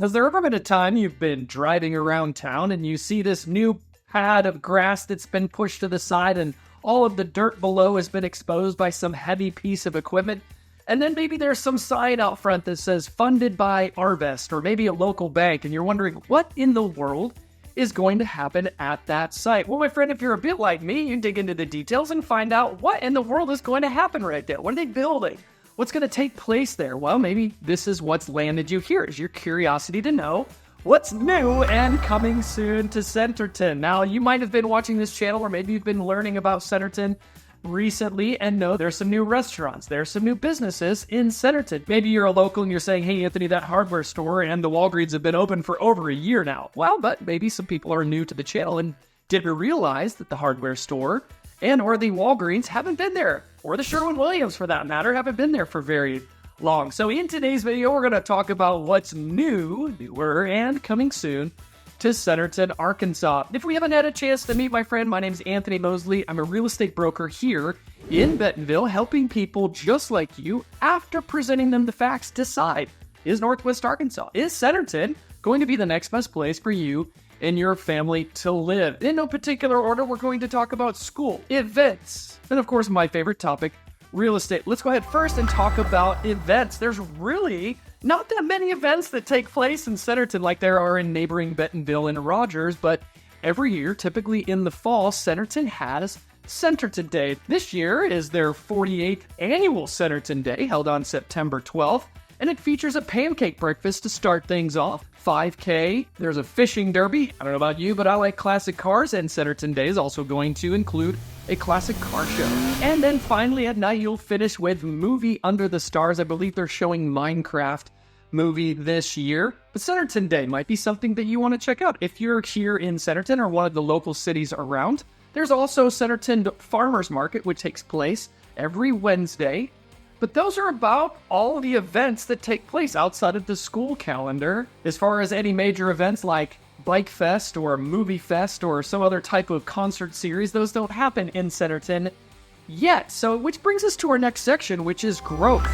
Has there ever been a time you've been driving around town and you see this new pad of grass that's been pushed to the side and all of the dirt below has been exposed by some heavy piece of equipment? And then maybe there's some sign out front that says funded by Arvest or maybe a local bank, and you're wondering what in the world is going to happen at that site. Well, my friend, if you're a bit like me, you dig into the details and find out what in the world is going to happen right there. What are they building? What's going to take place there? Well, maybe this is what's landed you here, is your curiosity to know what's new and coming soon to Centerton. Now, you might have been watching this channel, or maybe you've been learning about Centerton recently and know there's some new restaurants, there's some new businesses in Centerton. Maybe you're a local and you're saying, hey, Anthony, that hardware store and the Walgreens have been open for over a year now. Well, but maybe some people are new to the channel and didn't realize that the hardware store and or the Walgreens haven't been there, or the Sherwin-Williams for that matter, haven't been there for very long. So in today's video, we're going to talk about what's newer, and coming soon to Centerton, Arkansas. If we haven't had a chance to meet, my friend, my name is Anthony Mosley. I'm a real estate broker here in Bentonville, helping people just like you, after presenting them the facts, decide, is Northwest Arkansas, is Centerton going to be the next best place for you and your family to live? In no particular order, we're going to talk about school, events, and of course, my favorite topic, real estate. Let's go ahead first and talk about events. There's really not that many events that take place in Centerton like there are in neighboring Bentonville and Rogers, but every year, typically in the fall, Centerton has Centerton Day. This year is their 48th annual Centerton Day, held on September 12th, and it features a pancake breakfast to start things off. 5K, there's a fishing derby. I don't know about you, but I like classic cars, and Centerton Day is also going to include a classic car show. And then finally at night, you'll finish with Movie Under the Stars. I believe they're showing Minecraft movie this year. But Centerton Day might be something that you want to check out if you're here in Centerton or one of the local cities around. There's also Centerton Farmers Market, which takes place every Wednesday. But those are about all the events that take place outside of the school calendar. As far as any major events like Bike Fest or Movie Fest or some other type of concert series, those don't happen in Centerton yet. So, which brings us to our next section, which is growth.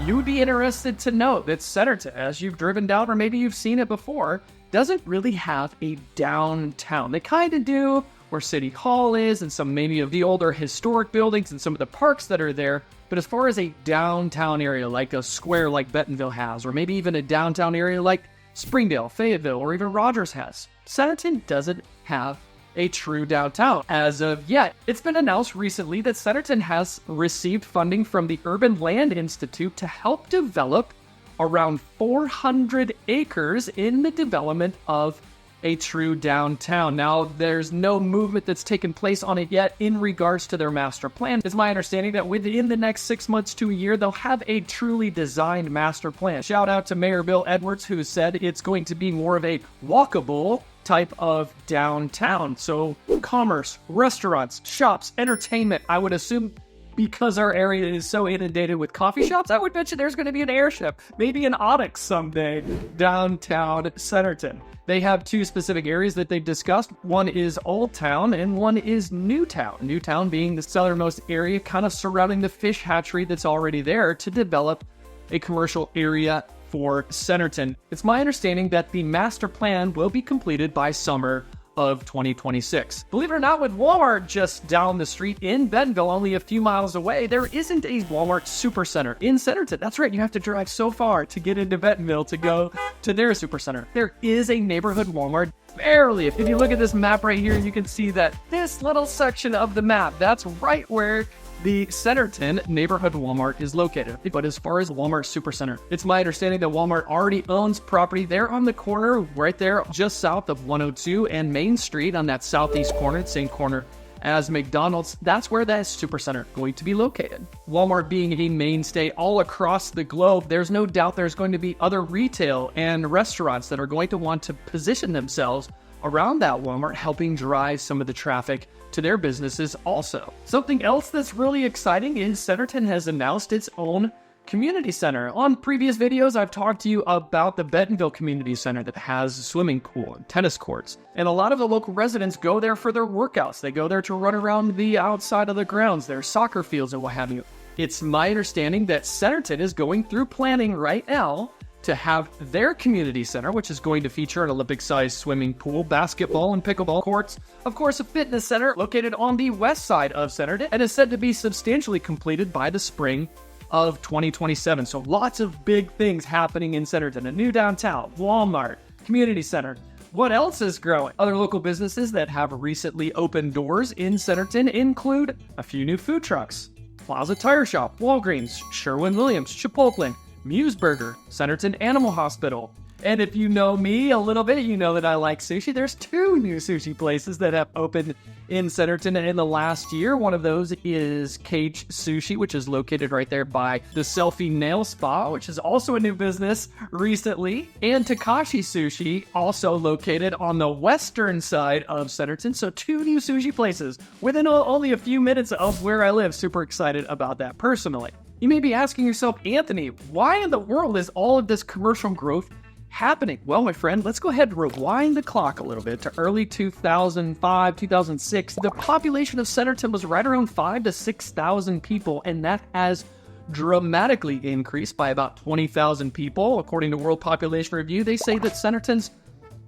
You would be interested to know that Centerton, as you've driven down or maybe you've seen it before, doesn't really have a downtown. They kind of do where City Hall is and some maybe of the older historic buildings and some of the parks that are there. But as far as a downtown area like a square like Bentonville has, or maybe even a downtown area like Springdale, Fayetteville, or even Rogers has, Centerton doesn't have a true downtown as of yet. It's been announced recently that Centerton has received funding from the Urban Land Institute to help develop around 400 acres in the development of a true downtown. Now, there's no movement that's taken place on it yet in regards to their master plan. It's my understanding that within the next 6 months to a year, they'll have a truly designed master plan. Shout out to Mayor Bill Edwards, who said it's going to be more of a walkable type of downtown. So commerce, restaurants, shops, entertainment, I would assume because our area is so inundated with coffee shops, I would bet you there's going to be an airship, maybe an Onyx someday, downtown Centerton. They have two specific areas that they've discussed. One is Old Town and one is New Town. New Town being the southernmost area kind of surrounding the fish hatchery that's already there to develop a commercial area for Centerton. It's my understanding that the master plan will be completed by summer of 2026. Believe it or not, with Walmart just down the street in Bentonville, only a few miles away, there isn't a Walmart supercenter in Centerton. That's right, you have to drive so far to get into Bentonville to go to their supercenter. There is a neighborhood Walmart, barely. If you look at this map right here, you can see that this little section of the map, that's right where the Centerton neighborhood Walmart is located. But as far as Walmart Supercenter, it's my understanding that Walmart already owns property there on the corner, right there just south of 102 and Main Street on that southeast corner, same corner as McDonald's. That's where that Supercenter is going to be located. Walmart being a mainstay all across the globe, there's no doubt there's going to be other retail and restaurants that are going to want to position themselves around that Walmart, helping drive some of the traffic to their businesses also. Something else that's really exciting is Centerton has announced its own community center. On previous videos, I've talked to you about the Bentonville Community Center that has a swimming pool and tennis courts. And a lot of the local residents go there for their workouts. They go there to run around the outside of the grounds, their soccer fields and what have you. It's my understanding that Centerton is going through planning right now to have their community center, which is going to feature an Olympic-sized swimming pool, basketball and pickleball courts, of course a fitness center located on the west side of Centerton, and is said to be substantially completed by the spring of 2027. So lots of big things happening in Centerton. A new downtown, Walmart, community center. What else is growing? Other local businesses that have recently opened doors in Centerton include a few new food trucks, Plaza Tire Shop, Walgreens, Sherwin-Williams, Chipotle, Muse Burger, Centerton Animal Hospital. And if you know me a little bit, you know that I like sushi. There's 2 new sushi places that have opened in Centerton in the last year. One of those is Cage Sushi, which is located right there by the Selfie Nail Spa, which is also a new business recently. And Takashi Sushi, also located on the western side of Centerton. So 2 new sushi places within only a few minutes of where I live. Super excited about that personally. You may be asking yourself, Anthony, why in the world is all of this commercial growth happening? Well, my friend, let's go ahead and rewind the clock a little bit to early 2005, 2006. The population of Centerton was right around 5,000 to 6,000 people, and that has dramatically increased by about 20,000 people. According to World Population Review, they say that Centerton's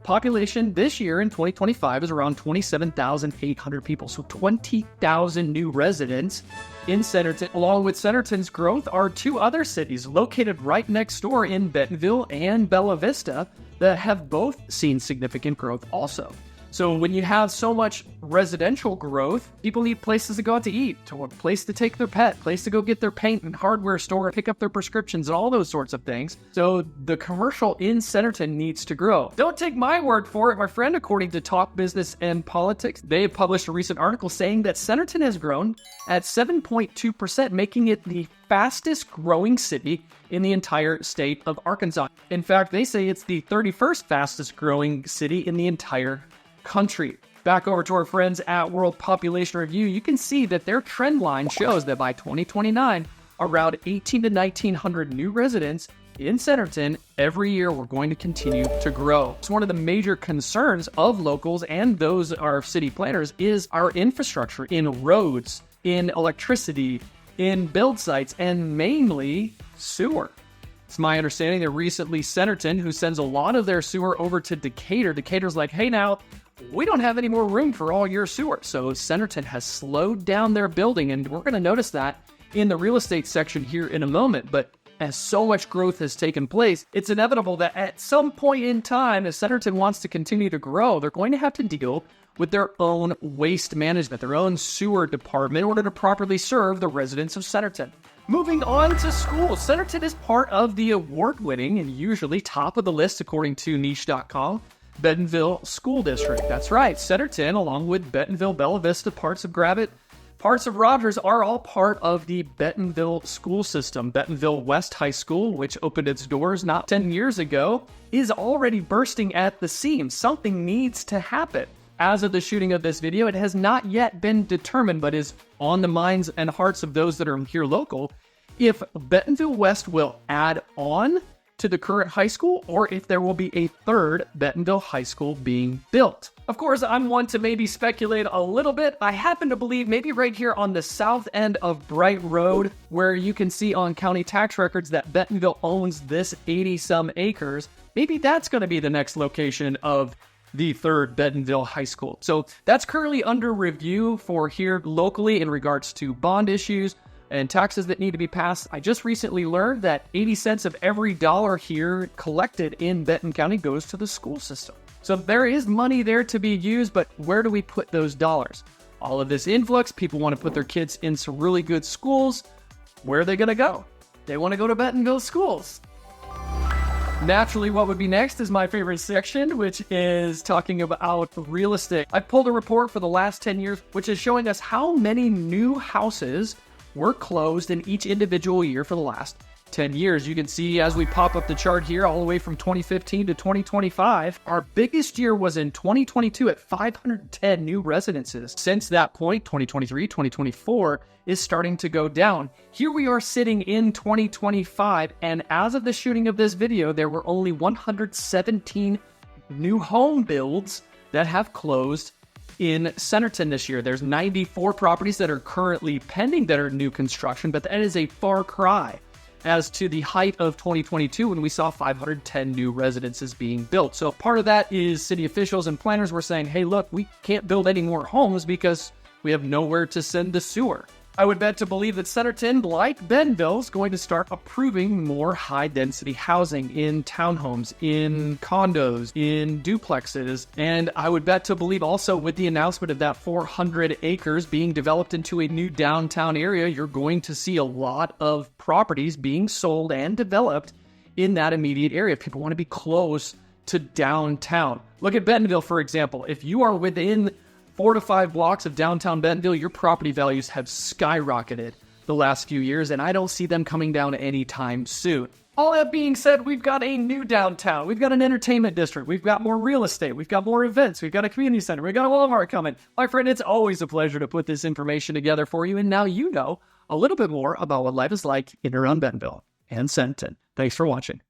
population this year in 2025 is around 27,800 people. So 20,000 new residents in Centerton. Along with Centerton's growth are 2 other cities located right next door in Bentonville and Bella Vista that have both seen significant growth also. So when you have so much residential growth, people need places to go out to eat, to a place to take their pet, place to go get their paint and hardware store, pick up their prescriptions and all those sorts of things. So the commercial in Centerton needs to grow. Don't take my word for it, my friend. According to Talk Business and Politics, they have published a recent article saying that Centerton has grown at 7.2%, making it the fastest growing city in the entire state of Arkansas. In fact, they say it's the 31st fastest growing city in the entire country. Back over to our friends at World Population Review, you can see that their trend line shows that by 2029, around 1,800 to 1,900 new residents in Centerton every year were going to continue to grow. It's one of the major concerns of locals and those our city planners is our infrastructure in roads, in electricity, in build sites, and mainly sewer. It's my understanding that recently Centerton, who sends a lot of their sewer over to Decatur, Decatur's like, hey now, we don't have any more room for all your sewer. So Centerton has slowed down their building, and we're going to notice that in the real estate section here in a moment. But as so much growth has taken place, it's inevitable that at some point in time, if Centerton wants to continue to grow, they're going to have to deal with their own waste management, their own sewer department in order to properly serve the residents of Centerton. Moving on to schools, Centerton is part of the award-winning and usually top of the list according to niche.com, Bentonville School District. That's right, Centerton, along with Bentonville, Bella Vista, parts of Gravette, parts of Rogers are all part of the Bentonville school system. Bentonville West High School, which opened its doors not 10 years ago, is already bursting at the seams. Something needs to happen. As of the shooting of this video, it has not yet been determined, but is on the minds and hearts of those that are here local, if Bentonville West will add on to the current high school, or if there will be a third Bentonville High School being built. Of course, I'm one to maybe speculate a little bit. I happen to believe maybe right here on the south end of Bright Road, where you can see on county tax records that Bentonville owns this 80-some acres, maybe that's going to be the next location of the third Bentonville High School. So that's currently under review for here locally in regards to bond issues and taxes that need to be passed. I just recently learned that 80 cents of every dollar here collected in Benton County goes to the school system. So there is money there to be used, but where do we put those dollars? All of this influx, people want to put their kids in some really good schools. Where are they going to go? They want to go to Bentonville schools. Naturally, what would be next is my favorite section, which is talking about real estate. I pulled a report for the last 10 years, which is showing us how many new houses were closed in each individual year for the last 10 years. You can see as we pop up the chart here, all the way from 2015 to 2025, our biggest year was in 2022 at 510 new residences. Since that point, 2023, 2024 is starting to go down. Here we are sitting in 2025, and as of the shooting of this video, there were only 117 new home builds that have closed in Centerton this year. There's 94 properties that are currently pending that are new construction, but that is a far cry as to the height of 2022 when we saw 510 new residences being built. So part of that is city officials and planners were saying, hey, look, we can't build any more homes because we have nowhere to send the sewer. I would bet to believe that Centerton, like Bentonville, is going to start approving more high-density housing in townhomes, in condos, in duplexes, and I would bet to believe also with the announcement of that 400 acres being developed into a new downtown area, you're going to see a lot of properties being sold and developed in that immediate area. People want to be close to downtown. Look at Bentonville, for example. If you are within 4 to 5 blocks of downtown Bentonville, your property values have skyrocketed the last few years, and I don't see them coming down anytime soon. All that being said, we've got a new downtown. We've got an entertainment district. We've got more real estate. We've got more events. We've got a community center. We've got a Walmart coming. My friend, it's always a pleasure to put this information together for you, and now you know a little bit more about what life is like in and around Bentonville and Centerton. Thanks for watching.